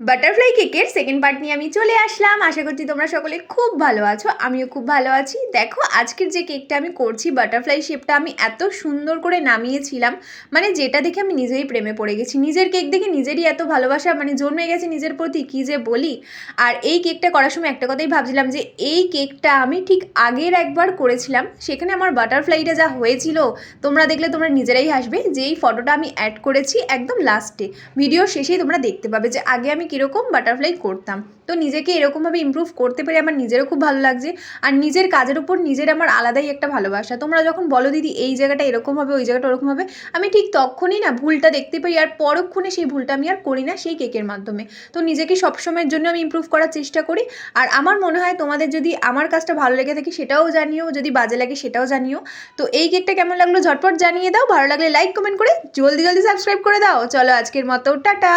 Butterfly কেকের second part নিয়ে আমি চলে আসলাম। আশা করছি তোমরা সকলে খুব ভালো আছো, আমিও খুব ভালো আছি। দেখো আজকের যে কেকটা আমি করছি বাটারফ্লাই শেপটা আমি এত সুন্দর করে নামিয়েছিলাম, মানে যেটা দেখে আমি নিজেই প্রেমে পড়ে গেছি। নিজের কেক দেখে নিজেরই এত ভালোবাসা মানে জন্মে গেছে নিজের প্রতি, কী যে বলি। আর এই কেকটা করার সময় একটা কথাই ভাবছিলাম যে এই কেকটা আমি ঠিক আগের একবার করেছিলাম, সেখানে আমার বাটারফ্লাইটা যা হয়েছিল তোমরা দেখলে তোমরা নিজেরাই হাসবে। যে এই ফটোটা আমি অ্যাড করেছি একদম লাস্টে, ভিডিওর শেষেই তোমরা দেখতে পাবে যে আগে আমি কীরকম বাটারফ্লাই করতাম। তো নিজেকে এরকমভাবে ইমপ্রুভ করতে পেরে আমার নিজেরও খুব ভালো লাগছে। আর নিজের কাজের উপর নিজের আমার আলাদাই একটা ভালোবাসা। তোমরা যখন বলো দিদি এই জায়গাটা এরকম হবে, ওই জায়গাটা ওরকম হবে, আমি ঠিক তখনই না ভুলটা দেখতে পাই, আর পরক্ষণে সেই ভুলটা আমি আর করি না সেই কেকের মাধ্যমে। তো নিজেকে সবসময়ের জন্য আমি ইমপ্রুভ করার চেষ্টা করি। আর আমার মনে হয় তোমাদের যদি আমার কাজটা ভালো লেগে থাকে সেটাও জানিও, যদি বাজে লাগে সেটাও জানিও। তো এই কেকটা কেমন লাগলো ঝটপট জানিয়ে দাও, ভালো লাগলে লাইক কমেন্ট করে জলদি জলদি সাবস্ক্রাইব করে দাও। চলো আজকের মতো টাটা।